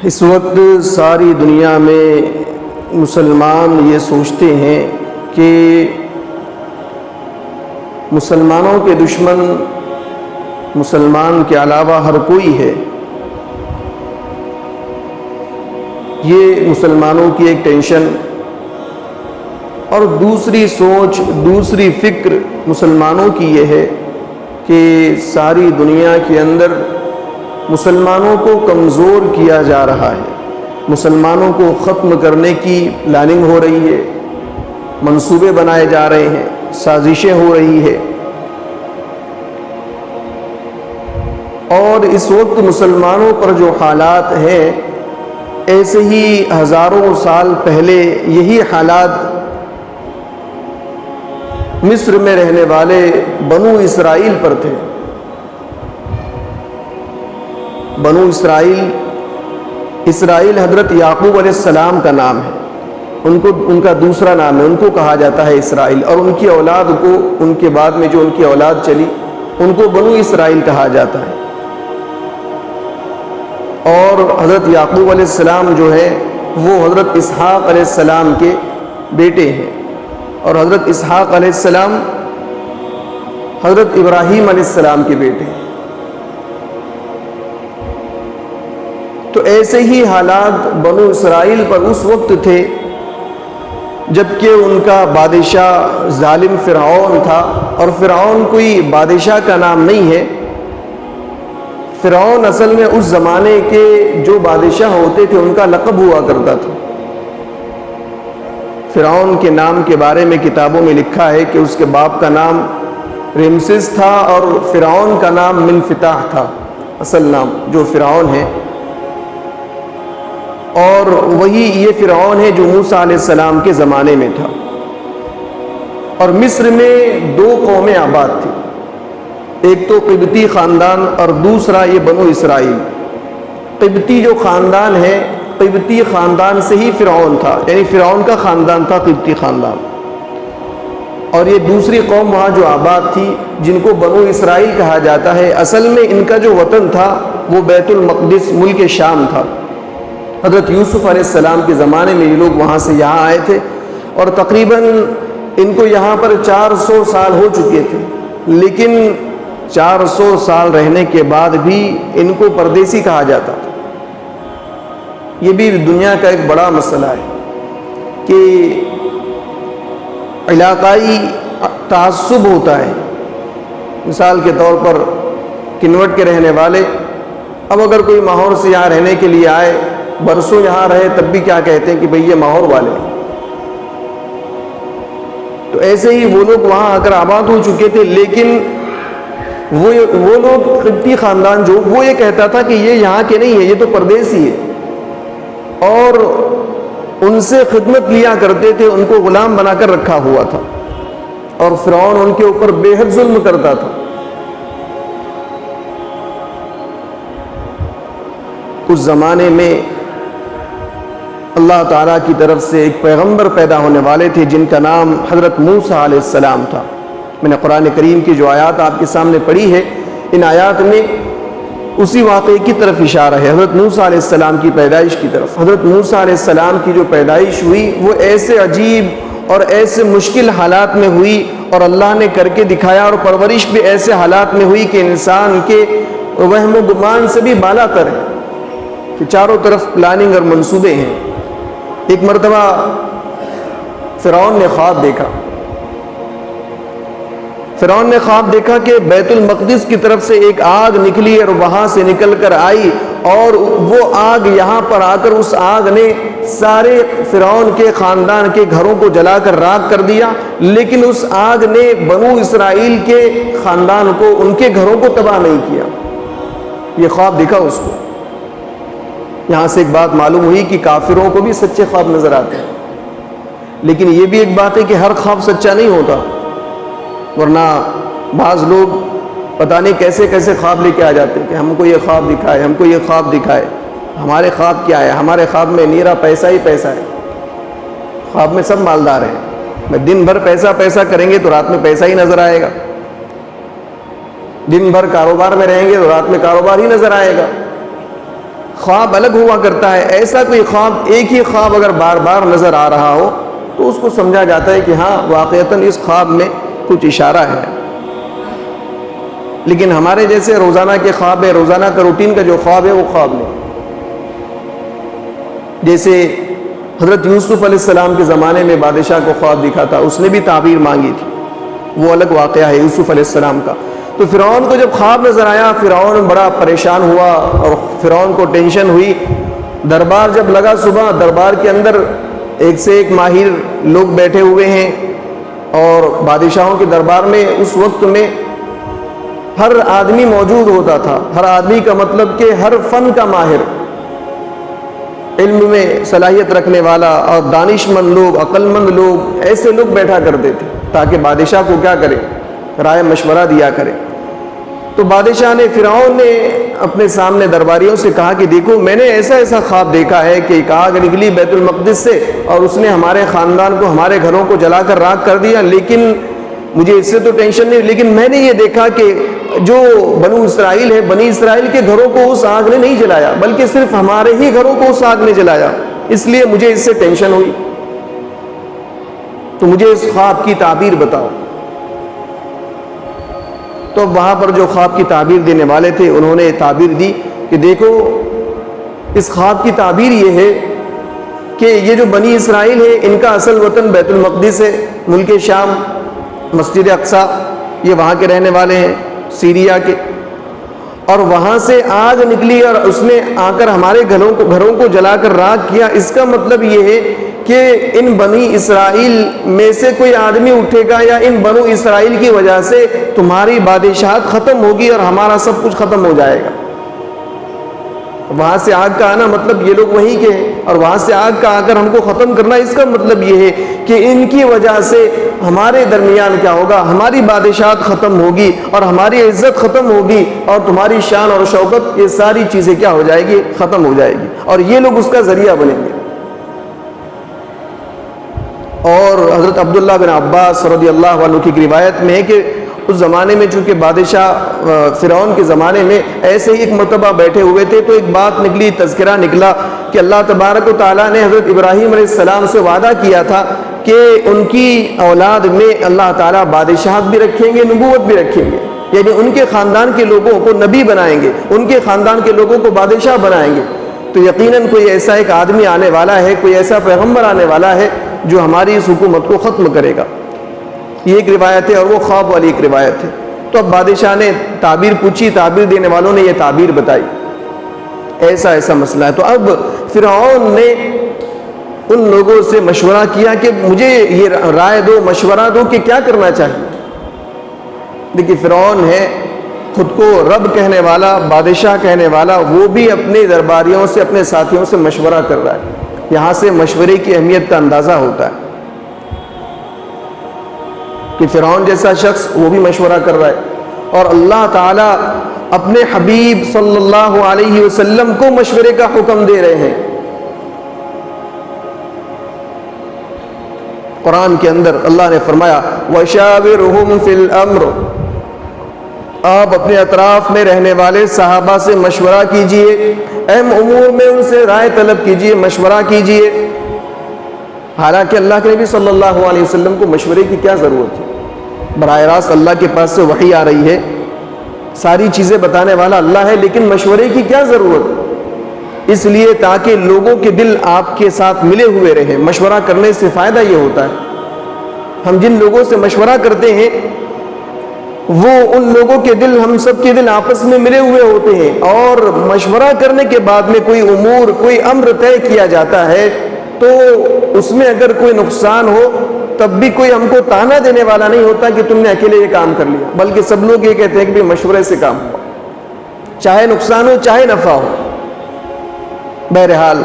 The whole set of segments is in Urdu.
اس وقت ساری دنیا میں مسلمان یہ سوچتے ہیں کہ مسلمانوں کے دشمن مسلمان کے علاوہ ہر کوئی ہے۔ یہ مسلمانوں کی ایک ٹینشن اور دوسری سوچ، دوسری فکر مسلمانوں کی یہ ہے کہ ساری دنیا کے اندر مسلمانوں کو کمزور کیا جا رہا ہے، مسلمانوں کو ختم کرنے کی پلاننگ ہو رہی ہے، منصوبے بنائے جا رہے ہیں، سازشیں ہو رہی ہے۔ اور اس وقت مسلمانوں پر جو حالات ہیں، ایسے ہی ہزاروں سال پہلے یہی حالات مصر میں رہنے والے بنو اسرائیل پر تھے۔ بنو اسرائیل حضرت یعقوب علیہ السلام کا نام ہے، ان کا دوسرا نام ہے، ان کو کہا جاتا ہے اسرائیل، اور ان کی اولاد کو، ان کے بعد میں جو ان کی اولاد چلی ان کو بنو اسرائیل کہا جاتا ہے۔ اور حضرت یعقوب علیہ السلام جو ہے وہ حضرت اسحاق علیہ السلام کے بیٹے ہیں، اور حضرت اسحاق علیہ السلام حضرت ابراہیم علیہ السلام کے بیٹے ہیں۔ تو ایسے ہی حالات بنو اسرائیل پر اس وقت تھے جبکہ ان کا بادشاہ ظالم فرعون تھا، اور فرعون کوئی بادشاہ کا نام نہیں ہے۔ فرعون اصل میں اس زمانے کے جو بادشاہ ہوتے تھے ان کا لقب ہوا کرتا تھا۔ فرعون کے نام کے بارے میں کتابوں میں لکھا ہے کہ اس کے باپ کا نام رمسس تھا اور فرعون کا نام منفتاح تھا، اصل نام جو فرعون ہے۔ اور وہی یہ فرعون ہے جو موسیٰ علیہ السلام کے زمانے میں تھا۔ اور مصر میں دو قومیں آباد تھیں، ایک تو قبطی خاندان اور دوسرا یہ بنو اسرائیل۔ قبطی جو خاندان ہے، قبطی خاندان سے ہی فرعون تھا، یعنی فرعون کا خاندان تھا قبطی خاندان۔ اور یہ دوسری قوم وہاں جو آباد تھی جن کو بنو اسرائیل کہا جاتا ہے، اصل میں ان کا جو وطن تھا وہ بیت المقدس ملک شام تھا۔ حضرت یوسف علیہ السلام کے زمانے میں یہ لوگ وہاں سے یہاں آئے تھے، اور تقریباً ان کو یہاں پر 400 سال ہو چکے تھے، لیکن 400 سال رہنے کے بعد بھی ان کو پردیسی کہا جاتا تھا۔ یہ بھی دنیا کا ایک بڑا مسئلہ ہے کہ علاقائی تعصب ہوتا ہے۔ مثال کے طور پر کنوٹ کے رہنے والے اب اگر کوئی ماہور سے یہاں رہنے کے لیے آئے، برسوں یہاں رہے، تب بھی کیا کہتے ہیں کہ بھئی یہ ماہور والے ہیں۔ تو ایسے ہی وہ لوگ وہاں آ کر آباد ہو چکے تھے، لیکن وہ لوگ قبطی خاندان جو وہ یہ کہتا تھا کہ یہ یہاں کے نہیں ہے، یہ تو پردیسی ہے، اور ان سے خدمت لیا کرتے تھے، ان کو غلام بنا کر رکھا ہوا تھا، اور فرعون ان کے اوپر بے حد ظلم کرتا تھا۔ اس زمانے میں اللہ تعالیٰ کی طرف سے ایک پیغمبر پیدا ہونے والے تھے جن کا نام حضرت موسیٰ علیہ السلام تھا۔ میں نے قرآن کریم کی جو آیات آپ کے سامنے پڑھی ہے، ان آیات میں اسی واقعے کی طرف اشارہ ہے، حضرت موسیٰ علیہ السلام کی پیدائش کی طرف۔ حضرت موسیٰ علیہ السلام کی جو پیدائش ہوئی وہ ایسے عجیب اور ایسے مشکل حالات میں ہوئی، اور اللہ نے کر کے دکھایا، اور پرورش بھی ایسے حالات میں ہوئی کہ انسان کے وہم و گمان سے بھی بالا تر ہے، کہ چاروں طرف پلاننگ اور منصوبے ہیں۔ ایک مرتبہ فرعون نے خواب دیکھا، فرعون نے خواب دیکھا کہ بیت المقدس کی طرف سے ایک آگ نکلی اور وہاں سے نکل کر آئی، اور وہ آگ یہاں پر آ کر اس آگ نے سارے فرعون کے خاندان کے گھروں کو جلا کر راکھ کر دیا، لیکن اس آگ نے بنو اسرائیل کے خاندان کو، ان کے گھروں کو تباہ نہیں کیا۔ یہ خواب دکھا اس کو۔ یہاں سے ایک بات معلوم ہوئی کہ کافروں کو بھی سچے خواب نظر آتے ہیں، لیکن یہ بھی ایک بات ہے کہ ہر خواب سچا نہیں ہوتا، ورنہ بعض لوگ پتہ نہیں کیسے کیسے خواب لے کے آ جاتے ہیں کہ ہم کو یہ خواب دکھائے، ہم کو یہ خواب دکھائے۔ ہمارے خواب کیا ہے؟ ہمارے خواب میں نیرا پیسہ ہی پیسہ ہے، خواب میں سب مالدار ہیں۔ میں دن بھر پیسہ پیسہ کریں گے تو رات میں پیسہ ہی نظر آئے گا، دن بھر کاروبار میں رہیں گے تو رات میں کاروبار ہی نظر آئے گا۔ خواب الگ ہوا کرتا ہے، ایسا کوئی خواب، ایک ہی خواب اگر بار بار نظر آ رہا ہو تو اس کو سمجھا جاتا ہے کہ ہاں واقعتاً اس خواب میں کچھ اشارہ ہے۔ لیکن ہمارے جیسے روزانہ کے خواب ہے، روزانہ کا روٹین کا جو خواب ہے وہ خواب نہیں۔ جیسے حضرت یوسف علیہ السلام کے زمانے میں بادشاہ کو خواب دکھا تھا، اس نے بھی تعبیر مانگی تھی، وہ الگ واقعہ ہے یوسف علیہ السلام کا۔ تو فرعون کو جب خواب نظر آیا، فرعون بڑا پریشان ہوا اور فرعون کو ٹینشن ہوئی۔ دربار جب لگا صبح، دربار کے اندر ایک سے ایک ماہر لوگ بیٹھے ہوئے ہیں، اور بادشاہوں کے دربار میں اس وقت میں ہر آدمی موجود ہوتا تھا۔ ہر آدمی کا مطلب کہ ہر فن کا ماہر، علم میں صلاحیت رکھنے والا اور دانش مند لوگ، عقل مند لوگ، ایسے لوگ بیٹھا کرتے تھے تاکہ بادشاہ کو کیا کرے، رائے مشورہ دیا کرے۔ تو بادشاہ نے، فرعون نے اپنے سامنے درباریوں سے کہا کہ دیکھو میں نے ایسا ایسا خواب دیکھا ہے کہ ایک آگ نکلی بیت المقدس سے اور اس نے ہمارے خاندان کو، ہمارے گھروں کو جلا کر راکھ کر دیا، لیکن مجھے اس سے تو ٹینشن نہیں، لیکن میں نے یہ دیکھا کہ جو بنو اسرائیل ہے، بنی اسرائیل کے گھروں کو اس آگ نے نہیں جلایا، بلکہ صرف ہمارے ہی گھروں کو اس آگ نے جلایا، اس لیے مجھے اس سے ٹینشن ہوئی۔ تو مجھے اس خواب کی تعبیر بتاؤ۔ تو وہاں پر جو خواب کی تعبیر دینے والے تھے انہوں نے تعبیر دی کہ دیکھو اس خواب کی تعبیر یہ ہے کہ یہ جو بنی اسرائیل ہے ان کا اصل وطن بیت المقدس ہے، ملک شام، مسجد اقصیٰ، یہ وہاں کے رہنے والے ہیں، سیریا کے، اور وہاں سے آگ نکلی اور اس نے آ کر ہمارے گھروں کو جلا کر راکھ کیا۔ اس کا مطلب یہ ہے کہ ان بنی اسرائیل میں سے کوئی آدمی اٹھے گا یا ان بنو اسرائیل کی وجہ سے تمہاری بادشاہت ختم ہوگی اور ہمارا سب کچھ ختم ہو جائے گا۔ وہاں سے آگ کا آنا مطلب یہ لوگ وہیں کے ہیں، اور وہاں سے آگ کا آ کر ہم کو ختم کرنا، اس کا مطلب یہ ہے کہ ان کی وجہ سے ہمارے درمیان کیا ہوگا، ہماری بادشاہت ختم ہوگی اور ہماری عزت ختم ہوگی اور تمہاری شان اور شوکت، یہ ساری چیزیں کیا ہو جائے گی، ختم ہو جائے گی، اور یہ لوگ اس کا ذریعہ بنیں گے۔ اور حضرت عبداللہ بن عباس رضی اللہ عنہ کی روایت میں ہے کہ اس زمانے میں چونکہ بادشاہ فرعون کے زمانے میں ایسے ہی ایک مرتبہ بیٹھے ہوئے تھے، تو ایک بات نکلی، تذکرہ نکلا کہ اللہ تبارک و تعالیٰ نے حضرت ابراہیم علیہ السلام سے وعدہ کیا تھا کہ ان کی اولاد میں اللہ تعالیٰ بادشاہت بھی رکھیں گے، نبوت بھی رکھیں گے، یعنی ان کے خاندان کے لوگوں کو نبی بنائیں گے، ان کے خاندان کے لوگوں کو بادشاہ بنائیں گے۔ تو یقیناً کوئی ایسا ایک آدمی آنے والا ہے، کوئی ایسا پیغمبر آنے والا ہے جو ہماری اس حکومت کو ختم کرے گا۔ یہ ایک روایت ہے، اور وہ خواب والی ایک روایت ہے۔ تو اب بادشاہ نے تعبیر پوچھی، تعبیر دینے والوں نے یہ تعبیر بتائی، ایسا ایسا مسئلہ ہے۔ تو اب فرعون نے ان لوگوں سے مشورہ کیا کہ مجھے یہ رائے دو، مشورہ دو کہ کیا کرنا چاہیے۔ دیکھیے فرعون ہے خود کو رب کہنے والا، بادشاہ کہنے والا، وہ بھی اپنے درباریوں سے، اپنے ساتھیوں سے مشورہ کر رہا ہے۔ یہاں سے مشورے کی اہمیت کا اندازہ ہوتا ہے کہ فرعون جیسا شخص وہ بھی مشورہ کر رہا ہے، اور اللہ تعالیٰ اپنے حبیب صلی اللہ علیہ وسلم کو مشورے کا حکم دے رہے ہیں۔ قرآن کے اندر اللہ نے فرمایا وَشَاوِرْهُمْ فِي الْأَمْرِ، آپ اپنے اطراف میں رہنے والے صحابہ سے مشورہ کیجئے، اہم امور میں ان سے رائے طلب کیجئے، مشورہ کیجئے۔ حالانکہ اللہ کے نبی صلی اللہ علیہ وسلم کو مشورے کی کیا ضرورت ہے؟ براہ راست اللہ کے پاس سے وحی آ رہی ہے، ساری چیزیں بتانے والا اللہ ہے، لیکن مشورے کی کیا ضرورت؟ اس لیے تاکہ لوگوں کے دل آپ کے ساتھ ملے ہوئے رہیں۔ مشورہ کرنے سے فائدہ یہ ہوتا ہے، ہم جن لوگوں سے مشورہ کرتے ہیں وہ ان لوگوں کے دل، ہم سب کے دل آپس میں ملے ہوئے ہوتے ہیں، اور مشورہ کرنے کے بعد میں کوئی امور، کوئی امر طے کیا جاتا ہے تو اس میں اگر کوئی نقصان ہو تب بھی کوئی ہم کو تانا دینے والا نہیں ہوتا کہ تم نے اکیلے یہ کام کر لیا، بلکہ سب لوگ یہ کہتے ہیں کہ مشورے سے کام ہوا، چاہے نقصان ہو چاہے نفع ہو۔ بہرحال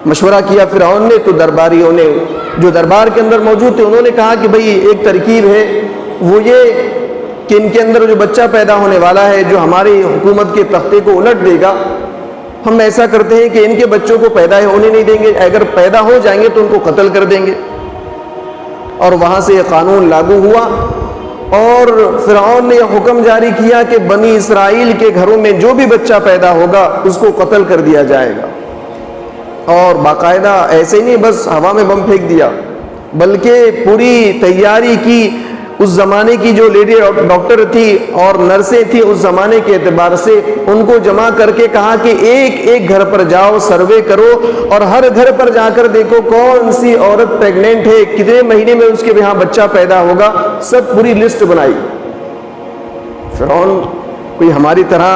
مشورہ کیا فرعون نے، تو درباریوں نے، جو دربار کے اندر موجود تھے، انہوں نے کہا کہ بھئی ایک ترکیب ہے، وہ یہ کہ ان کے اندر جو بچہ پیدا ہونے والا ہے جو ہماری حکومت کے تختے کو الٹ دے گا، ہم ایسا کرتے ہیں کہ ان کے بچوں کو پیدا ہونے نہیں دیں گے، اگر پیدا ہو جائیں گے تو ان کو قتل کر دیں گے۔ اور وہاں سے یہ قانون لاگو ہوا، اور فرعون نے یہ حکم جاری کیا کہ بنی اسرائیل کے گھروں میں جو بھی بچہ پیدا ہوگا اس کو قتل کر دیا جائے گا. اور باقاعدہ ایسے ہی نہیں بس ہوا میں بم پھینک دیا، بلکہ پوری تیاری کی. اس زمانے کی جو لیڈی ڈاکٹر تھی اور نرسیں تھیں اس زمانے کے اعتبار سے ان کو جمع کر کے کہا کہ ایک ایک گھر پر جاؤ، سروے کرو اور ہر گھر پر جا کر دیکھو کون سی عورت پریگننٹ ہے، کتنے مہینے میں اس کے یہاں بچہ پیدا ہوگا، سب پوری لسٹ بنائی. فرعون کوئی ہماری طرح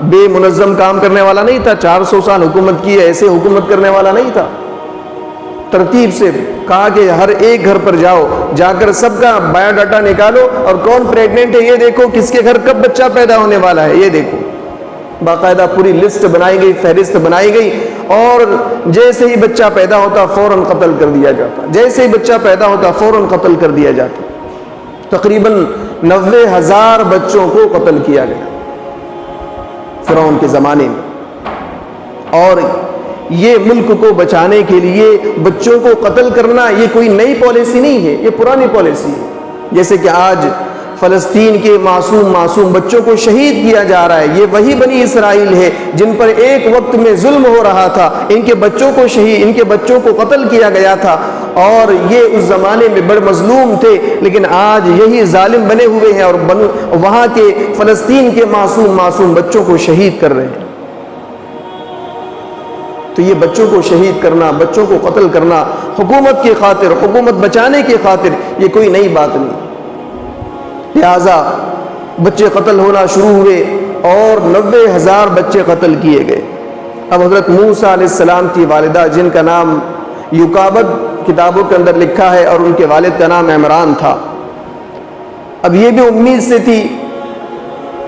بے منظم کام کرنے والا نہیں تھا، 400 سال حکومت کی ایسے حکومت کرنے والا نہیں تھا. ترتیب سے کہا کہ ہر ایک گھر پر جاؤ، جا کر سب کا بایو ڈاٹا نکالو اور کون پریگننٹ ہے یہ دیکھو، کس کے گھر کب بچہ پیدا ہونے والا ہے یہ دیکھو. باقاعدہ پوری لسٹ بنائی گئی، فہرست بنائی گئی، اور جیسے ہی بچہ پیدا ہوتا فوراً قتل کر دیا جاتا. جیسے ہی بچہ پیدا ہوتا فوراً قتل کر دیا جاتا. تقریباً 90,000 بچوں کو قتل کیا گیا فرعون کے زمانے میں. اور یہ ملک کو بچانے کے لیے بچوں کو قتل کرنا یہ کوئی نئی پالیسی نہیں ہے، یہ پرانی پالیسی ہے. جیسے کہ آج فلسطین کے معصوم بچوں کو شہید کیا جا رہا ہے، یہ وہی بنی اسرائیل ہے جن پر ایک وقت میں ظلم ہو رہا تھا، ان کے بچوں کو قتل کیا گیا تھا، اور یہ اس زمانے میں بڑے مظلوم تھے. لیکن آج یہی ظالم بنے ہوئے ہیں اور وہاں کے فلسطین کے معصوم بچوں کو شہید کر رہے ہیں. تو یہ بچوں کو شہید کرنا، بچوں کو قتل کرنا حکومت کی خاطر، حکومت بچانے کی خاطر یہ کوئی نئی بات نہیں. لہذا بچے قتل ہونا شروع ہوئے اور 90,000 بچے قتل کیے گئے. اب حضرت موسیٰ علیہ السلام کی والدہ جن کا نام یوکابد کتابوں کے اندر لکھا ہے اور ان کے والد کا نام عمران تھا، اب یہ بھی امید سے تھی،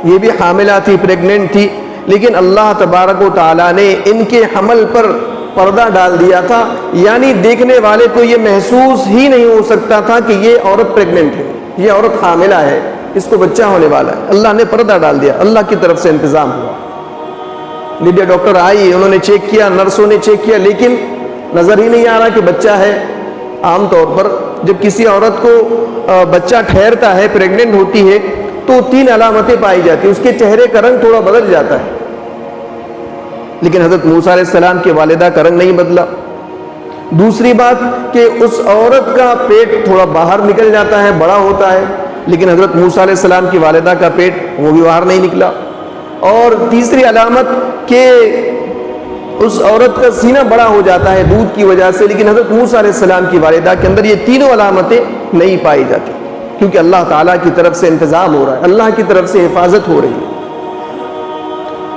یہ بھی حاملہ تھی، پریگننٹ تھی، لیکن اللہ تبارک و تعالیٰ نے ان کے حمل پر پردہ ڈال دیا تھا. یعنی دیکھنے والے کو یہ محسوس ہی نہیں ہو سکتا تھا کہ یہ عورت پریگننٹ ہے، یہ عورت حاملہ ہے، اس کو بچہ ہونے والا ہے. اللہ نے پردہ ڈال دیا، اللہ کی طرف سے انتظام ہوا. لیڈیا ڈاکٹر آئی، انہوں نے چیک کیا، نرسوں نے چیک کیا، لیکن نظر ہی نہیں آ رہا کہ بچہ ہے. عام طور پر جب کسی عورت کو بچہ ٹھہرتا ہے، پریگننٹ ہوتی ہے، تو 3 علامتیں پائی جاتی ہیں. اس کے چہرے کا رنگ تھوڑا بدل جاتا ہے، لیکن حضرت موسیٰ علیہ السلام کی والدہ کا رنگ نہیں بدلا. دوسری بات کہ اس عورت کا پیٹ تھوڑا باہر نکل جاتا ہے، بڑا ہوتا ہے، لیکن حضرت موسیٰ علیہ السلام کی والدہ کا پیٹ وہ بھی باہر نہیں نکلا. اور تیسری علامت کہ اس عورت کا سینہ بڑا ہو جاتا ہے دودھ کی وجہ سے، لیکن حضرت موسیٰ علیہ السلام کی والدہ کے اندر یہ تینوں علامتیں نہیں پائی جاتی، کیونکہ اللہ تعالیٰ کی طرف سے انتظام ہو رہا ہے، اللہ کی طرف سے حفاظت ہو رہی ہے.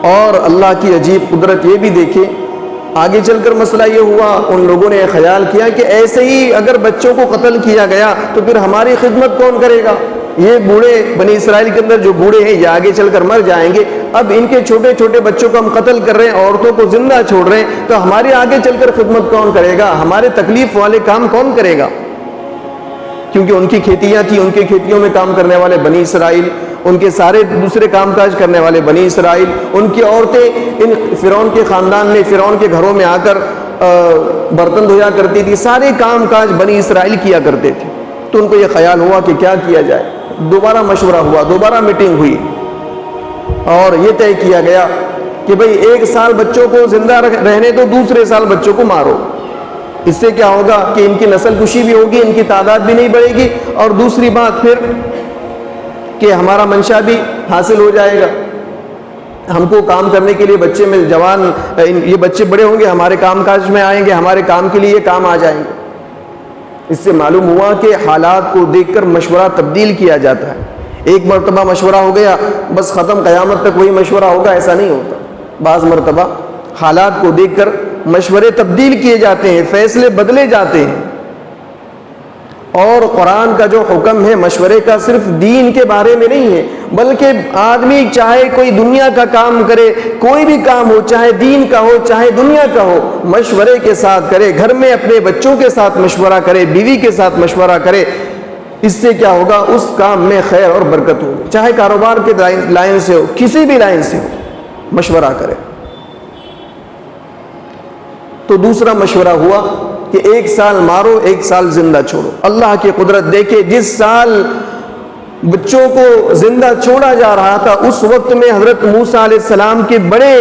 اور اللہ کی عجیب قدرت یہ بھی دیکھیں، آگے چل کر مسئلہ یہ ہوا، ان لوگوں نے خیال کیا کہ ایسے ہی اگر بچوں کو قتل کیا گیا تو پھر ہماری خدمت کون کرے گا؟ یہ بوڑھے بنی اسرائیل کے اندر جو بوڑھے ہیں یہ آگے چل کر مر جائیں گے، اب ان کے چھوٹے چھوٹے بچوں کو ہم قتل کر رہے ہیں، عورتوں کو زندہ چھوڑ رہے ہیں، تو ہماری آگے چل کر خدمت کون کرے گا؟ ہمارے تکلیف والے کام کون کرے گا؟ کیونکہ ان کی کھیتیاں تھیں، ان کی کھیتیوں میں کام کرنے والے بنی اسرائیل، ان کے سارے دوسرے کام کاج کرنے والے بنی اسرائیل، ان کی عورتیں ان فرعون کے خاندان میں، فرعون کے گھروں میں آ کر برتن دھویا کرتی تھی، سارے کام کاج بنی اسرائیل کیا کرتے تھے. تو ان کو یہ خیال ہوا کہ کیا کیا جائے. دوبارہ مشورہ ہوا، دوبارہ میٹنگ ہوئی، اور یہ طے کیا گیا کہ بھئی 1 سال بچوں کو زندہ رہنے دو، دوسرے سال بچوں کو مارو. اس سے کیا ہوگا کہ ان کی نسل کشی بھی ہوگی، ان کی تعداد بھی نہیں بڑھے گی، اور دوسری بات پھر کہ ہمارا منشا بھی حاصل ہو جائے گا. ہم کو کام کرنے کے لیے بچے میں جوان، یہ بچے بڑے ہوں گے، ہمارے کام کاج میں آئیں گے، ہمارے کام کے لیے یہ کام آ جائیں گے. اس سے معلوم ہوا کہ حالات کو دیکھ کر مشورہ تبدیل کیا جاتا ہے. ایک مرتبہ مشورہ ہو گیا بس ختم، قیامت تک وہی مشورہ ہوگا، ایسا نہیں ہوتا. بعض مرتبہ حالات کو دیکھ کر مشورے تبدیل کیے جاتے ہیں، فیصلے بدلے جاتے ہیں. اور قرآن کا جو حکم ہے مشورے کا صرف دین کے بارے میں نہیں ہے، بلکہ آدمی چاہے کوئی دنیا کا کام کرے، کوئی بھی کام ہو، چاہے دین کا ہو چاہے دنیا کا ہو، مشورے کے ساتھ کرے. گھر میں اپنے بچوں کے ساتھ مشورہ کرے، بیوی کے ساتھ مشورہ کرے. اس سے کیا ہوگا؟ اس کام میں خیر اور برکت ہوگی. چاہے کاروبار کے لائن سے ہو، کسی بھی لائن سے ہو، مشورہ کرے. تو دوسرا مشورہ ہوا کہ 1 سال مارو، 1 سال زندہ چھوڑو. اللہ کی قدرت دیکھے، جس سال بچوں کو زندہ چھوڑا جا رہا تھا، اس وقت میں حضرت موسیٰ علیہ السلام کے بڑے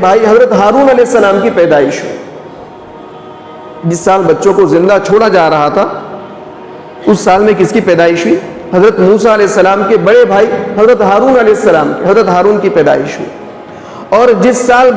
بھائی حضرت ہارون علیہ السلام کی پیدائش ہوئی۔ جس سال بچوں کو زندہ چھوڑا جا رہا تھا اس سال میں کس کی پیدائش ہوئی؟ حضرت موسیٰ علیہ السلام کے بڑے بھائی حضرت ہارون علیہ السلام حضرت ہارون کی پیدائش ہوئی۔ اور جس سال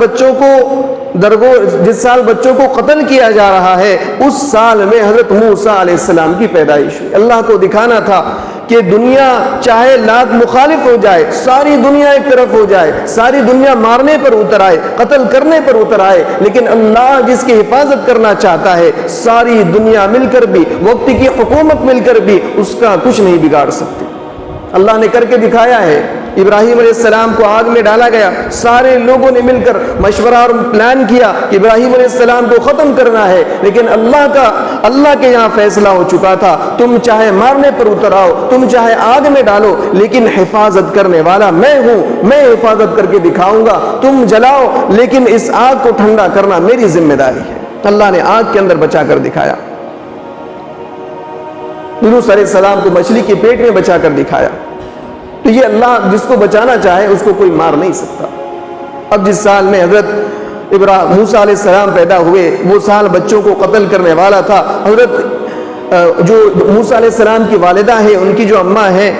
بچوں کو قتل کیا جا رہا ہے اس سال میں حضرت موسیٰ علیہ السلام کی پیدائش ہوئی۔ اللہ کو دکھانا تھا کہ دنیا چاہے لاکھ مخالف ہو جائے، ساری دنیا ایک طرف ہو جائے، ساری دنیا مارنے پر اتر آئے، قتل کرنے پر اتر آئے، لیکن اللہ جس کی حفاظت کرنا چاہتا ہے ساری دنیا مل کر بھی، وقت کی حکومت مل کر بھی اس کا کچھ نہیں بگاڑ سکتی۔ اللہ نے کر کے دکھایا ہے۔ ابراہیم علیہ السلام کو آگ میں ڈالا گیا، سارے لوگوں نے مل کر مشورہ اور پلان کیا کہ ابراہیم علیہ السلام کو ختم کرنا ہے، لیکن اللہ کے یہاں فیصلہ ہو چکا تھا، تم چاہے مارنے پر اتر آؤ، تم چاہے آگ میں ڈالو، لیکن حفاظت کرنے والا میں ہوں، میں حفاظت کر کے دکھاؤں گا۔ تم جلاؤ لیکن اس آگ کو ٹھنڈا کرنا میری ذمہ داری ہے۔ اللہ نے آگ کے اندر بچا کر دکھایا، یونس علیہ السلام کو مچھلی کے پیٹ میں بچا کر دکھایا۔ تو یہ اللہ جس کو بچانا چاہے اس کو کوئی مار نہیں سکتا۔ اب جس سال میں حضرت موسیٰ علیہ السلام پیدا ہوئے وہ سال بچوں کو قتل کرنے والا تھا۔ حضرت جو موسیٰ علیہ السلام کی والدہ ہے، ان کی جو اماں ہے،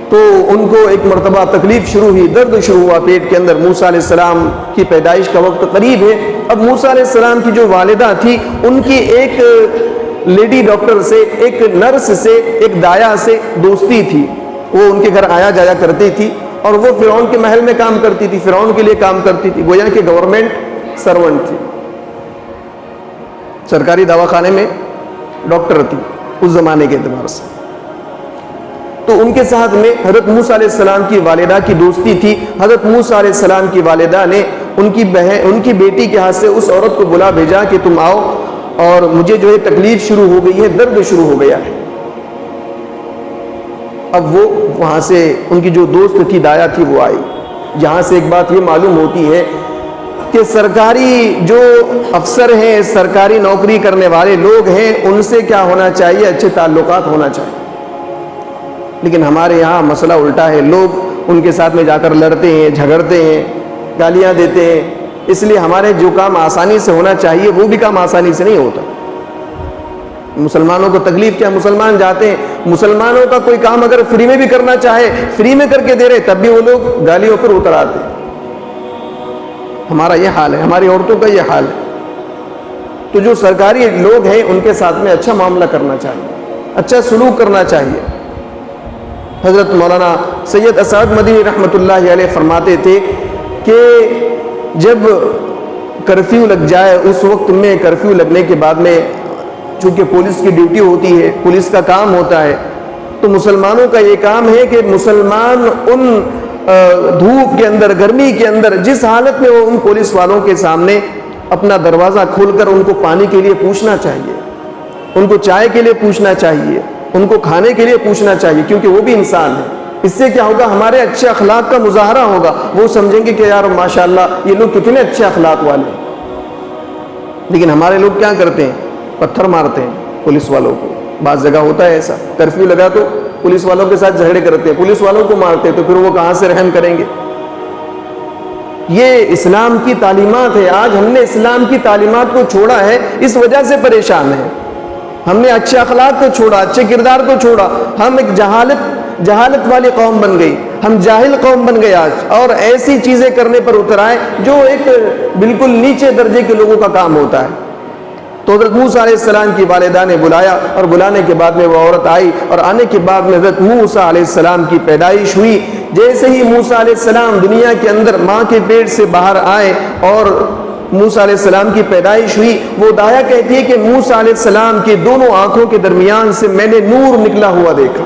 تو ان کو ایک مرتبہ تکلیف شروع ہوئی، درد شروع ہوا پیٹ کے اندر۔ موسیٰ علیہ السلام کی پیدائش کا وقت قریب ہے۔ اب موسیٰ علیہ السلام کی جو والدہ تھی ان کی ایک لیڈی ڈاکٹر سے، ایک نرس سے، ایک دایا سے دوستی تھی۔ وہ ان کے گھر آیا جایا کرتی تھی اور وہ فرعون کے محل میں کام کرتی تھی، فرعون کے لیے کام کرتی تھی، گویا کہ گورنمنٹ سرونٹ تھی، سرکاری دواخانے میں ڈاکٹر تھی اس زمانے کے اعتبار سے۔ تو ان کے ساتھ میں حضرت موسیٰ علیہ السلام کی والدہ کی دوستی تھی۔ حضرت موسیٰ علیہ السلام کی والدہ نے ان کی بیٹی کے ہاتھ سے اس عورت کو بلا بھیجا کہ تم آؤ اور مجھے جو ہے تکلیف شروع ہو گئی ہے، درد شروع ہو گیا ہے۔ اب وہ وہاں سے ان کی جو دوست تھی، دایا تھی، وہ آئی۔ یہاں سے ایک بات یہ معلوم ہوتی ہے کہ سرکاری جو افسر ہیں، سرکاری نوکری کرنے والے لوگ ہیں، ان سے کیا ہونا چاہیے؟ اچھے تعلقات ہونا چاہیے۔ لیکن ہمارے یہاں مسئلہ الٹا ہے، لوگ ان کے ساتھ میں جا کر لڑتے ہیں، جھگڑتے ہیں، گالیاں دیتے ہیں۔ اس لیے ہمارے جو کام آسانی سے ہونا چاہیے وہ بھی کام آسانی سے نہیں ہوتا۔ مسلمانوں کو تکلیف کیا؟ مسلمان جاتے ہیں، مسلمانوں کا کوئی کام اگر فری میں بھی کرنا چاہے، فری میں کر کے دے رہے، تب بھی وہ لوگ گالیوں پر اتر آتے ہیں۔ ہمارا یہ حال ہے، ہماری عورتوں کا یہ حال ہے۔ تو جو سرکاری لوگ ہیں ان کے ساتھ میں اچھا معاملہ کرنا چاہیے، اچھا سلوک کرنا چاہیے۔ حضرت مولانا سید اسعد مدنی رحمۃ اللہ علیہ فرماتے تھے کہ جب کرفیو لگ جائے، اس وقت میں کرفیو لگنے کے بعد میں چونکہ پولیس کی ڈیوٹی ہوتی ہے، پولیس کا کام ہوتا ہے، تو مسلمانوں کا یہ کام ہے کہ مسلمان ان دھوپ کے اندر، گرمی کے اندر، جس حالت میں وہ ان پولیس والوں کے سامنے اپنا دروازہ کھول کر ان کو پانی کے لیے پوچھنا چاہیے، ان کو چائے کے لیے پوچھنا چاہیے، ان کو کھانے کے لیے پوچھنا چاہیے، کیونکہ وہ بھی انسان ہے۔ اس سے کیا ہوگا؟ ہمارے اچھے اخلاق کا مظاہرہ ہوگا، وہ سمجھیں گے کہ یار ماشاءاللہ یہ لوگ کتنے اچھے اخلاق والے ہیں۔ لیکن ہمارے لوگ کیا کرتے ہیں؟ پتھر مارتے ہیں پولیس والوں کو۔ بعض جگہ ہوتا ہے ایسا، کرفیو لگا تو پولیس والوں کے ساتھ جھگڑے کرتے ہیں، پولیس والوں کو مارتے ہیں، تو پھر وہ کہاں سے رحم کریں گے؟ یہ اسلام کی تعلیمات ہے۔ آج ہم نے اسلام کی تعلیمات کو چھوڑا ہے، اس وجہ سے پریشان ہیں۔ ہم نے اچھے اخلاق کو چھوڑا، اچھے کردار کو چھوڑا، ہم ایک جہالت والی قوم بن گئی، ہم جاہل قوم بن گئے آج، اور ایسی چیزیں کرنے پر اتر آئے جو ایک بالکل نیچے درجے کے لوگوں کا کام ہوتا ہے۔ تو حضرت موسیٰ علیہ السلام کی والدہ نے بلایا، اور بلانے کے بعد میں وہ عورت آئی، اور آنے کے بعد میں حضرت موسیٰ علیہ السلام کی پیدائش ہوئی۔ جیسے ہی موسیٰ علیہ السلام دنیا کے اندر ماں کے پیٹ سے باہر آئے اور موسیٰ علیہ السلام کی پیدائش ہوئی، وہ دایا کہتی ہے کہ موسیٰ علیہ السلام کی دونوں آنکھوں کے درمیان سے میں نے نور نکلا ہوا دیکھا،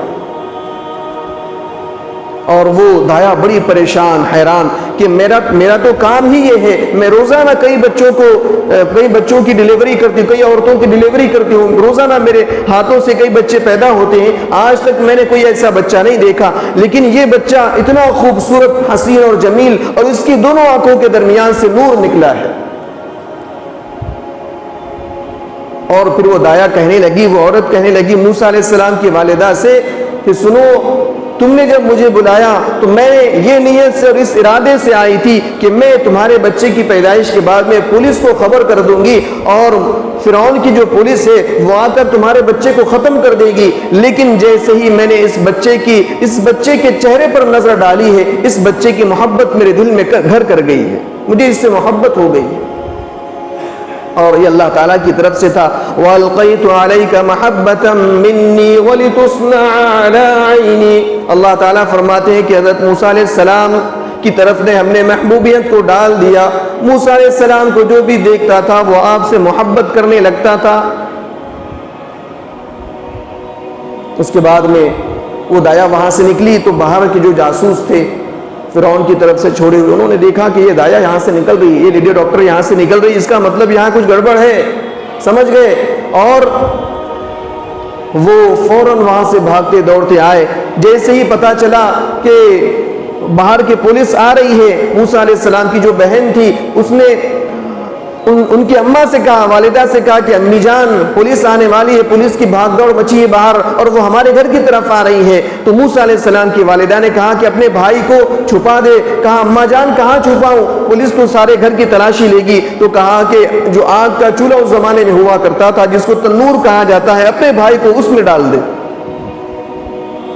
اور وہ دایا بڑی پریشان، حیران کہ میرا تو کام ہی یہ ہے، میں روزانہ کئی بچوں کی ڈیلیوری کرتی ہوں، کئی عورتوں کی ڈیلیوری کرتی ہوں، روزانہ میرے ہاتھوں سے کئی بچے پیدا ہوتے ہیں، آج تک میں نے کوئی ایسا بچہ نہیں دیکھا، لیکن یہ بچہ اتنا خوبصورت، حسین اور جمیل، اور اس کی دونوں آنکھوں کے درمیان سے نور نکلا ہے۔ اور پھر وہ دایا کہنے لگی، وہ عورت کہنے لگی موسیٰ علیہ السلام کی والدہ سے کہ سنو، تم نے جب مجھے بلایا تو میں یہ نیت سے اور اس ارادے سے آئی تھی کہ میں تمہارے بچے کی پیدائش کے بعد میں پولیس کو خبر کر دوں گی اور فرعون کی جو پولیس ہے وہ آ کر تمہارے بچے کو ختم کر دے گی، لیکن جیسے ہی میں نے اس بچے کے چہرے پر نظر ڈالی ہے، اس بچے کی محبت میرے دل میں گھر کر گئی ہے، مجھے اس سے محبت ہو گئی ہے۔ اور یہ اللہ تعالیٰ کی طرف سے تھا، وَأَلْقَيْتُ عَلَيْكَ مَحَبَّةً مِّنِّي وَلِتُصْنَعَ عَلَىٰ عَيْنِي۔ اللہ تعالیٰ فرماتے ہیں کہ حضرت موسیٰ علیہ السلام کی طرف نے ہم نے محبوبیت کو ڈال دیا۔ موسیٰ علیہ السلام کو جو بھی دیکھتا تھا وہ آپ سے محبت کرنے لگتا تھا۔ اس کے بعد میں وہ دایا وہاں سے نکلی تو باہر کے جو جاسوس تھے فرعون کی طرف سے چھوڑے ہوئے، انہوں نے دیکھا کہ یہ دایا یہاں سے نکل رہی ہے، یہ لیڈی ڈاکٹر یہاں سے نکل رہی ہے، اس کا مطلب یہاں کچھ گڑبڑ ہے، سمجھ گئے، اور وہ فوراً وہاں سے بھاگتے دوڑتے آئے۔ جیسے ہی پتا چلا کہ باہر کی پولیس آ رہی ہے، موسیٰ علیہ السلام کی جو بہن تھی اس نے ان کی اماں سے کہا، والدہ سے کہا کہ امی جان پولیس آنے والی ہے، پولیس کی بھاگ دوڑ مچی ہے باہر اور وہ ہمارے گھر کی طرف آ رہی ہے۔ تو موسیٰ علیہ السلام کی والدہ نے کہا کہ اپنے بھائی کو چھپا دے۔ کہا اماں جان کہاں چھپاؤں، پولیس تو سارے گھر کی تلاشی لے گی۔ تو کہا کہ جو آگ کا چولہا اس زمانے میں ہوا کرتا تھا جس کو تنور کہا جاتا ہے، اپنے بھائی کو اس میں ڈال دے۔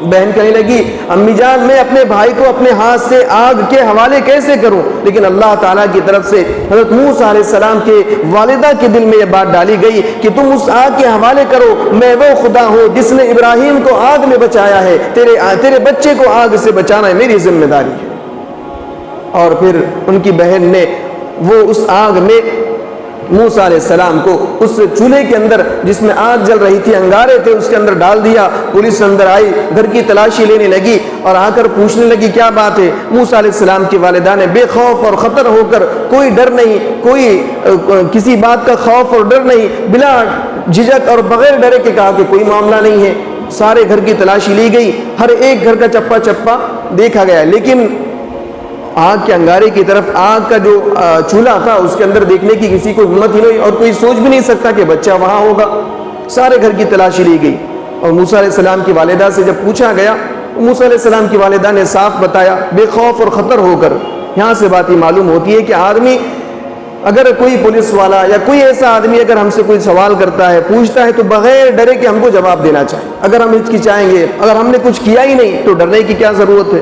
بہن کہنے لگی امی جان میں اپنے بھائی کو اپنے ہاتھ سے آگ کے حوالے کیسے کروں، لیکن اللہ تعالیٰ کی طرف سے حضرت موسیٰ علیہ السلام کے والدہ کے دل میں یہ بات ڈالی گئی کہ تم اس آگ کے حوالے کرو، میں وہ خدا ہوں جس نے ابراہیم کو آگ میں بچایا ہے، تیرے بچے کو آگ سے بچانا میری ذمہ داری ہے۔ اور پھر ان کی بہن نے وہ اس آگ میں موسیٰ علیہ السلام کو اس چولہے کے اندر جس میں آگ جل رہی تھی، انگارے تھے، اس کے اندر ڈال دیا۔ پولیس اندر آئی، گھر کی تلاشی لینے لگی اور آ کر پوچھنے لگی کیا بات ہے۔ موسیٰ علیہ السلام کی والدہ نے بے خوف اور خطر ہو کر، کوئی ڈر نہیں، کوئی کسی بات کا خوف اور ڈر نہیں، بلا جھجک اور بغیر ڈرے کے کہا کہ کوئی معاملہ نہیں ہے۔ سارے گھر کی تلاشی لی گئی، ہر ایک گھر کا چپا چپا دیکھا گیا، لیکن آگ کے انگارے کی طرف، آگ کا جو چولہا تھا اس کے اندر دیکھنے کی کسی کو ہمت ہی نہیں، اور کوئی سوچ بھی نہیں سکتا کہ بچہ وہاں ہوگا۔ سارے گھر کی تلاشی لی گئی اور موسیٰ علیہ السلام کی والدہ سے جب پوچھا گیا، موسیٰ علیہ السلام کی والدہ نے صاف بتایا بے خوف اور خطر ہو کر۔ یہاں سے بات یہ معلوم ہوتی ہے کہ آدمی اگر کوئی پولیس والا یا کوئی ایسا آدمی اگر ہم سے کوئی سوال کرتا ہے، پوچھتا ہے، تو بغیر ڈرے کہ ہم کو جواب دینا چاہیے۔ اگر ہم ہچکچائیں گے، اگر ہم نے کچھ کیا ہی نہیں تو ڈرنے کی کیا ضرورت ہے۔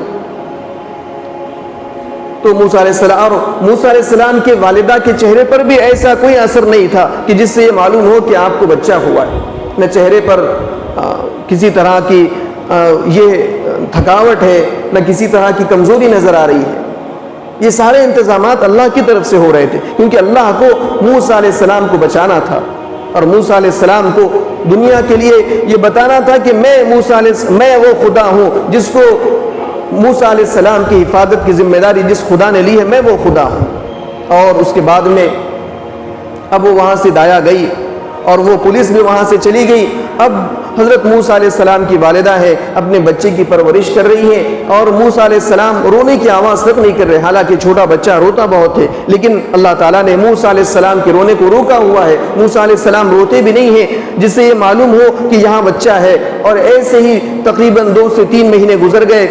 تو موسیٰ علیہ السلام کے والدہ کے چہرے پر بھی ایسا کوئی اثر نہیں تھا کہ جس سے یہ معلوم ہو کہ آپ کو بچہ ہوا ہے، نہ چہرے پر کسی طرح کی یہ تھکاوٹ ہے، نہ کسی طرح کی کمزوری نظر آ رہی ہے۔ یہ سارے انتظامات اللہ کی طرف سے ہو رہے تھے، کیونکہ اللہ کو موسیٰ علیہ السلام کو بچانا تھا، اور موسیٰ علیہ السلام کو دنیا کے لیے یہ بتانا تھا کہ میں وہ خدا ہوں جس کو موسیٰ علیہ السلام کی حفاظت کی ذمہ داری جس خدا نے لی ہے، میں وہ خدا ہوں۔ اور اس کے بعد میں اب وہ وہاں سے دایا گئی اور وہ پولیس بھی وہاں سے چلی گئی۔ اب حضرت موسیٰ علیہ السلام کی والدہ ہے، اپنے بچے کی پرورش کر رہی ہیں، اور موسیٰ علیہ السلام رونے کی آواز تک نہیں کر رہے، حالانکہ چھوٹا بچہ روتا بہت ہے، لیکن اللہ تعالیٰ نے موسیٰ علیہ السلام کے رونے کو روکا ہوا ہے۔ موسیٰ علیہ السلام روتے بھی نہیں ہیں، جس سے یہ معلوم ہو کہ یہاں بچہ ہے۔ اور ایسے ہی تقریباً 2 سے 3 مہینے گزر گئے،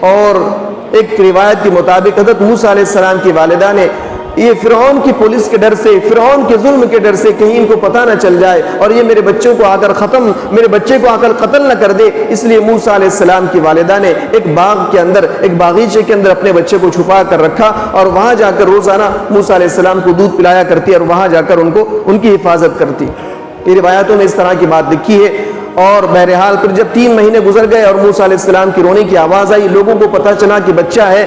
اور ایک روایت کے مطابق حضرت موسیٰ علیہ السلام کی والدہ نے یہ فرعون کی پولیس کے ڈر سے، فرعون کے ظلم کے ڈر سے کہیں ان کو پتہ نہ چل جائے اور یہ میرے بچے کو آ کر قتل نہ کر دے، اس لیے موسیٰ علیہ السلام کی والدہ نے ایک باغیچے کے اندر اپنے بچے کو چھپا کر رکھا، اور وہاں جا کر روزانہ موسیٰ علیہ السلام کو دودھ پلایا کرتی اور وہاں جا کر ان کی حفاظت کرتی۔ یہ روایتوں میں اس طرح کی بات لکھی ہے۔ اور بہرحال پھر جب 3 مہینے گزر گئے اور موسیٰ علیہ السلام کی رونے کی آواز آئی، لوگوں کو پتہ چلا کہ بچہ ہے،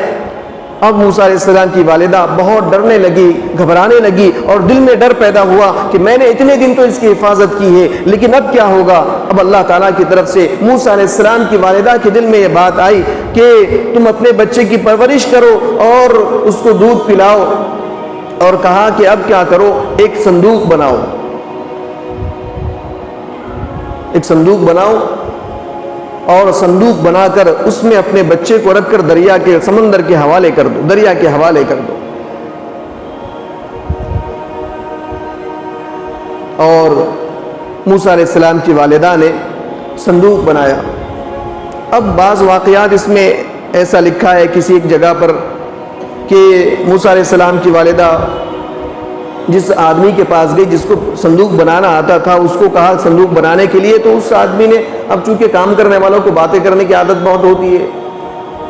اب موسیٰ علیہ السلام کی والدہ بہت ڈرنے لگی، گھبرانے لگی، اور دل میں ڈر پیدا ہوا کہ میں نے اتنے دن تو اس کی حفاظت کی ہے، لیکن اب کیا ہوگا۔ اب اللہ تعالیٰ کی طرف سے موسیٰ علیہ السلام کی والدہ کے دل میں یہ بات آئی کہ تم اپنے بچے کی پرورش کرو اور اس کو دودھ پلاؤ، اور کہا کہ اب کیا کرو، ایک صندوق بناؤ، اور صندوق بنا کر اس میں اپنے بچے کو رکھ کر سمندر کے حوالے کر دو، دریا کے حوالے کر دو۔ اور موسیٰ علیہ السلام کی والدہ نے صندوق بنایا۔ اب بعض واقعات اس میں ایسا لکھا ہے کسی ایک جگہ پر کہ موسیٰ علیہ السلام کی والدہ جس آدمی کے پاس گئی جس کو صندوق بنانا آتا تھا، اس کو کہا صندوق بنانے کے لیے، تو اس آدمی نے، اب چونکہ کام کرنے والوں کو باتیں کرنے کی عادت بہت ہوتی ہے،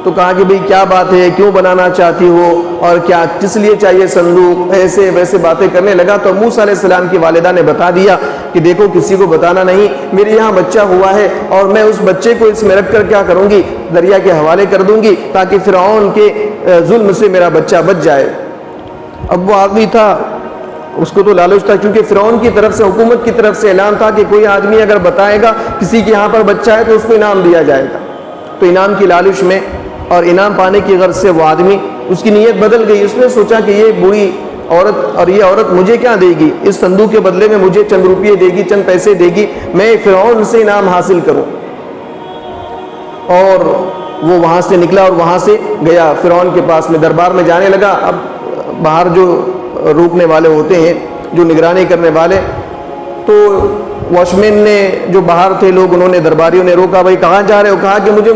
تو کہا کہ بھئی کیا بات ہے، کیوں بنانا چاہتی ہو، اور کیا کس لیے چاہیے صندوق، ایسے ویسے باتیں کرنے لگا۔ تو موسیٰ علیہ السلام کی والدہ نے بتا دیا کہ دیکھو کسی کو بتانا نہیں، میرے یہاں بچہ ہوا ہے اور میں اس بچے کو اس میں رکھ کر کیا کروں گی، دریا کے حوالے کر دوں گی تاکہ فرعون کے ظلم سے میرا بچہ بچ جائے۔ اب وہ آدمی تھا، اس کو تو لالچ تھا، کیونکہ فرعون کی طرف سے، حکومت کی طرف سے اعلان تھا کہ کوئی آدمی اگر بتائے گا کسی کے یہاں پر بچہ ہے تو اس کو انعام دیا جائے گا۔ تو انعام کی لالچ میں اور انعام پانے کی غرض سے وہ آدمی، اس کی نیت بدل گئی، اس نے سوچا کہ یہ بوڑھی عورت اور یہ عورت مجھے کیا دے گی، اس صندوق کے بدلے میں مجھے چند روپیے دے گی، چند پیسے دے گی، میں فرعون سے انعام حاصل کروں۔ اور وہ وہاں سے نکلا اور وہاں سے گیا فرعون کے پاس میں، دربار میں جانے لگا۔ اب باہر جو روکنے والے ہوتے ہیں، جو نگرانی کرنے والے، تو واچ مین نے، جو باہر تھے لوگ، انہوں نے، درباریوں نے روکا، بھائی کہاں جا رہے ہو؟ کہا کہ مجھے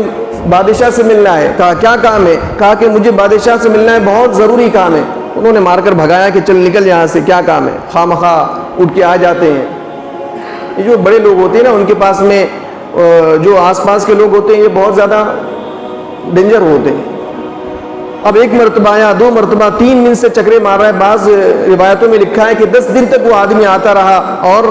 بادشاہ سے ملنا ہے۔ کہا کیا کام ہے؟ کہا کہ مجھے بادشاہ سے ملنا ہے، بہت ضروری کام ہے۔ انہوں نے مار کر بھگایا کہ چل نکل یہاں سے، کیا کام ہے، خواہ مخواہ اٹھ کے آ جاتے ہیں۔ یہ جو بڑے لوگ ہوتے ہیں نا، ان کے پاس میں جو آس پاس کے لوگ ہوتے ہیں، یہ بہت زیادہ ڈینجر ہوتے ہیں۔ اب ایک مرتبہ آیا، دو مرتبہ، 3 دن سے چکرے مار رہا ہے۔ بعض روایتوں میں لکھا ہے کہ 10 دن تک وہ آدمی آتا رہا اور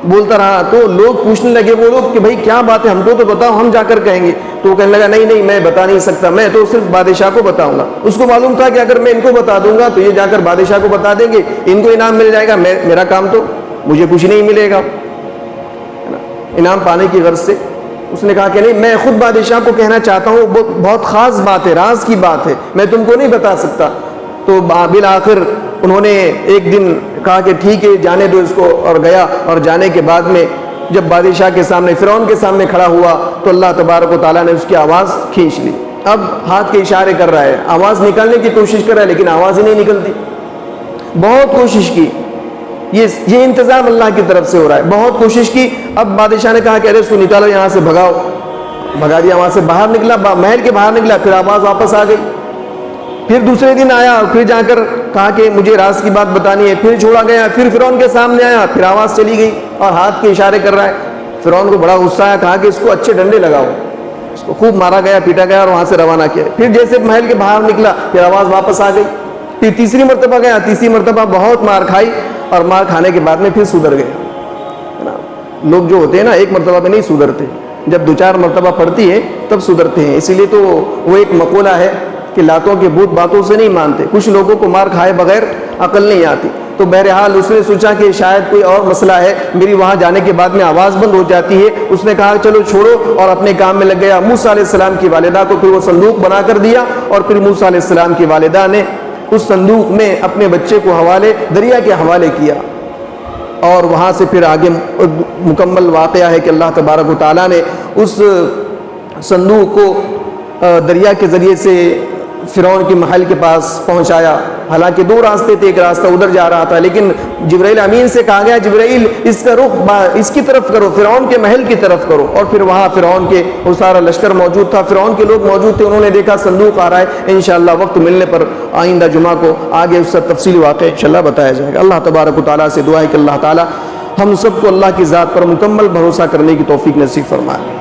بولتا رہا۔ تو لوگ پوچھنے لگے، وہ لوگ، کہ بھائی کیا بات ہے، ہم کو تو بتاؤ، ہم جا کر کہیں گے۔ تو وہ کہنے لگا نہیں نہیں، میں بتا نہیں سکتا، میں تو صرف بادشاہ کو بتاؤں گا۔ اس کو معلوم تھا کہ اگر میں ان کو بتا دوں گا تو یہ جا کر بادشاہ کو بتا دیں گے، ان کو انعام مل جائے گا، میرا کام تو، مجھے کچھ نہیں ملے گا انعام پانے کی غرض سے۔ اس نے کہا کہ نہیں، میں خود بادشاہ کو کہنا چاہتا ہوں، بہت خاص بات ہے، راز کی بات ہے، میں تم کو نہیں بتا سکتا۔ تو بالآخر انہوں نے ایک دن کہا کہ ٹھیک ہے، جانے دو اس کو، اور گیا۔ اور جانے کے بعد میں جب بادشاہ کے سامنے، فرعون کے سامنے کھڑا ہوا، تو اللہ تبارک و تعالیٰ نے اس کی آواز کھینچ لی۔ اب ہاتھ کے اشارے کر رہا ہے، آواز نکالنے کی کوشش کر رہا ہے، لیکن آواز ہی نہیں نکلتی۔ بہت کوشش کی، یہ انتظام اللہ کی طرف سے ہو رہا ہے، بہت کوشش کی۔ اب بادشاہ نے کہا کہ ارے اس کو نکالو یہاں سے، بھگاؤ۔ بھگا دیا، وہاں سے باہر نکلا، محل کے باہر نکلا، پھر آواز واپس آ گئی۔ پھر دوسرے دن آیا اور پھر جا کر کہا کہ مجھے راز کی بات بتانی ہے، پھر چھوڑا گیا، پھر فرعون کے سامنے آیا، پھر آواز چلی گئی اور ہاتھ کے اشارے کر رہا ہے۔ فرعون کو بڑا غصہ آیا، کہا کہ اس کو اچھے ڈنڈے لگاؤ۔ اس کو خوب مارا گیا، پیٹا گیا اور وہاں سے روانہ کیا۔ پھر جیسے محل کے باہر نکلا، پھر آواز واپس آ گئی۔ پھر تیسری مرتبہ گیا، تیسری مرتبہ بہت مار کھائی، اور مار کھانے کے بعد میں پھر سدھر گیا۔ لوگ جو ہوتے ہیں نا، ایک مرتبہ میں نہیں سدھرتے، جب 2-4 مرتبہ پڑتی ہے تب سدھرتے ہیں۔ اسی لیے تو وہ ایک مقولہ ہے کہ لاتوں کے بھوت باتوں سے نہیں مانتے۔ کچھ لوگوں کو مار کھائے بغیر عقل نہیں آتی۔ تو بہرحال اس نے سوچا کہ شاید کوئی اور مسئلہ ہے، میری وہاں جانے کے بعد میں آواز بند ہو جاتی ہے۔ اس نے کہا چلو چھوڑو، اور اپنے کام میں لگ گیا۔ موسیٰ علیہ السلام کی والدہ کو پھر وہ صندوق بنا کر دیا، اور پھر موسیٰ علیہ السلام کی والدہ نے اس صندوق میں اپنے بچے کو دریا کے حوالے کیا۔ اور وہاں سے پھر آگے مکمل واقعہ ہے کہ اللہ تبارک و تعالیٰ نے اس صندوق کو دریا کے ذریعے سے فرعون کے محل کے پاس پہنچایا۔ حالانکہ 2 راستے تھے، ایک راستہ ادھر جا رہا تھا، لیکن جبرائیل امین سے کہا گیا جبرائیل اس کا رخ اس کی طرف کرو، فرعون کے محل کی طرف کرو۔ اور پھر وہاں فرعون کے وہ سارا لشکر موجود تھا، فرعون کے لوگ موجود تھے، انہوں نے دیکھا صندوق آ رہا ہے۔ انشاءاللہ وقت ملنے پر آئندہ جمعہ کو آگے اس کا تفصیلی واقعہ انشاءاللہ بتایا جائے گا۔ اللہ تبارک و تعالیٰ سے دعا ہے کہ اللہ تعالیٰ ہم سب کو اللہ کی ذات پر مکمل بھروسہ کرنے کی توفیق نصیب فرمائے۔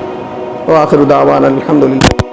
وآخر دعوانا الحمدللہ۔